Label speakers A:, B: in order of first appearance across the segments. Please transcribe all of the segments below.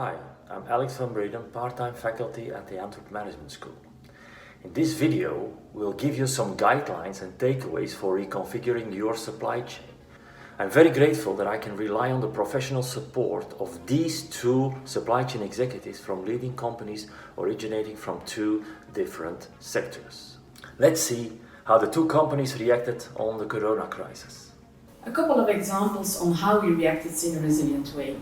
A: Hi, I'm Alex van Breedam, part-time faculty at the Antwerp Management School. In this video, we'll give you some guidelines and takeaways for reconfiguring your supply chain. I'm very grateful that I can rely on the professional support of these two supply chain executives from leading companies originating from two different sectors. Let's see how the two companies reacted on the corona crisis.
B: A couple of examples on how we reacted in a resilient way.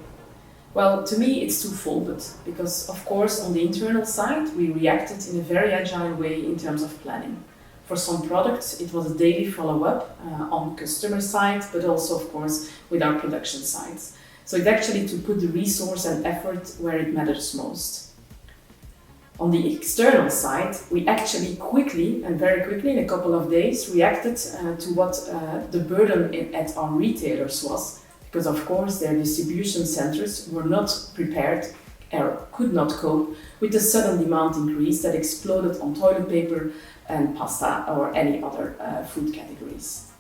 B: Well, to me it's twofold, because of course on the internal side we reacted in a very agile way in terms of planning. For some products it was a daily follow-up on customer side, but also of course with our production sides. So it's actually to put the resource and effort where it matters most. On the external side, we actually quickly, and very quickly in a couple of days, reacted to what the burden at our retailers was, because of course their distribution centers were not prepared or could not cope with the sudden demand increase that exploded on toilet paper and pasta or any other food categories.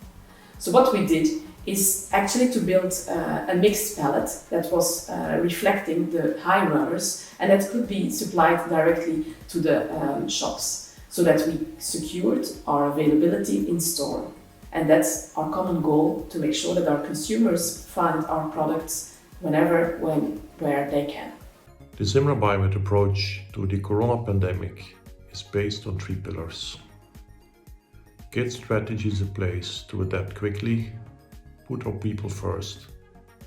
B: So what we did is actually to build a mixed pallet that was reflecting the high runners and that could be supplied directly to the shops, so that we secured our availability in store. And that's our common goal, to make sure that our consumers find our products whenever, when, where they can.
C: The Zimmer Biomet approach to the corona pandemic is based on 3 pillars. Get strategies in place to adapt quickly, put our people first,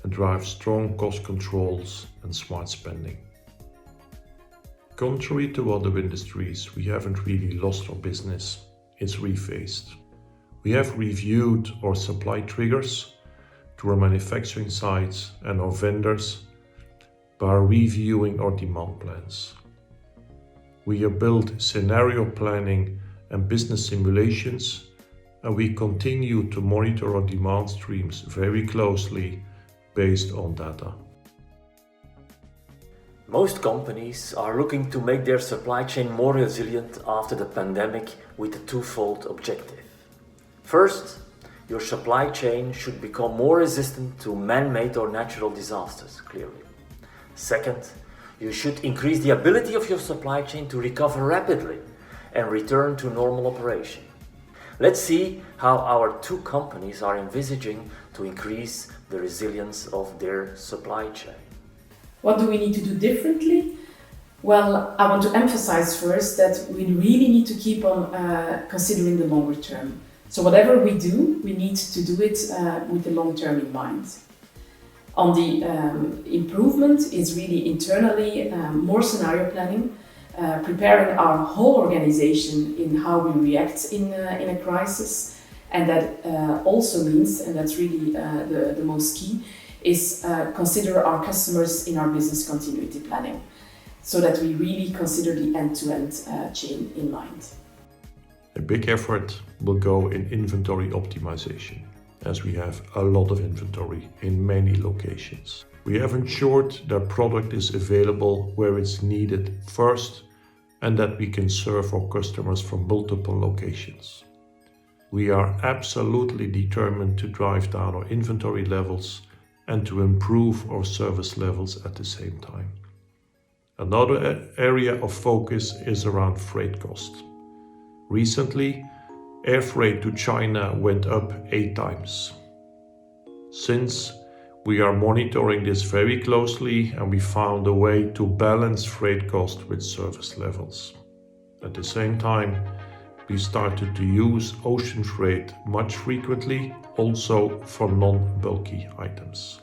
C: and drive strong cost controls and smart spending. Contrary to other industries, we haven't really lost our business, it's rephased. We have reviewed our supply triggers to our manufacturing sites and our vendors by reviewing our demand plans. We have built scenario planning and business simulations, and we continue to monitor our demand streams very closely based on data.
A: Most companies are looking to make their supply chain more resilient after the pandemic with a twofold objective. First, your supply chain should become more resistant to man-made or natural disasters, clearly. Second, you should increase the ability of your supply chain to recover rapidly and return to normal operation. Let's see how our two companies are envisaging to increase the resilience of their supply chain.
B: What do we need to do differently? Well, I want to emphasize first that we really need to keep on considering the longer term. So whatever we do, we need to do it with the long term in mind. On the improvement is really internally more scenario planning, preparing our whole organization in how we react in a crisis. And that also means, and that's really the most key, is consider our customers in our business continuity planning, so that we really consider the end-to-end chain in mind.
C: A big effort will go in inventory optimization, as we have a lot of inventory in many locations. We have ensured that product is available where it's needed first, and that we can serve our customers from multiple locations. We are absolutely determined to drive down our inventory levels and to improve our service levels at the same time. Another area of focus is around freight cost. Recently, air freight to China went up 8 times. Since we are monitoring this very closely, and we found a way to balance freight cost with service levels. At the same time, we started to use ocean freight much frequently, also for non-bulky items.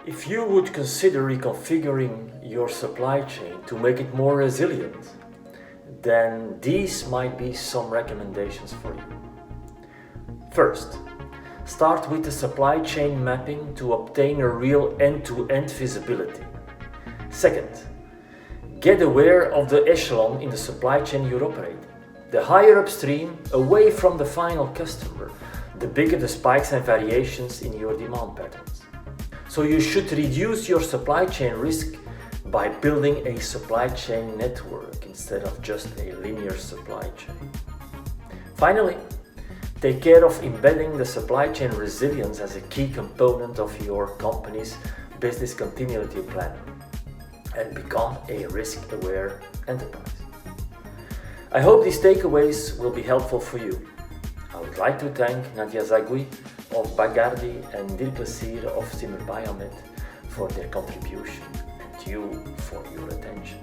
A: If you would consider reconfiguring your supply chain to make it more resilient, then these might be some recommendations for you. First, start with the supply chain mapping to obtain a real end-to-end visibility. Second, get aware of the echelon in the supply chain you operate. The higher upstream, away from the final customer, the bigger the spikes and variations in your demand patterns. So you should reduce your supply chain risk by building a supply chain network instead of just a linear supply chain. Finally, take care of embedding the supply chain resilience as a key component of your company's business continuity plan and become a risk-aware enterprise. I hope these takeaways will be helpful for you. I would like to thank Nadia Zagui of Bacardi and Dirk Lesire of Zimmer Biomet for their contribution, and you for your attention.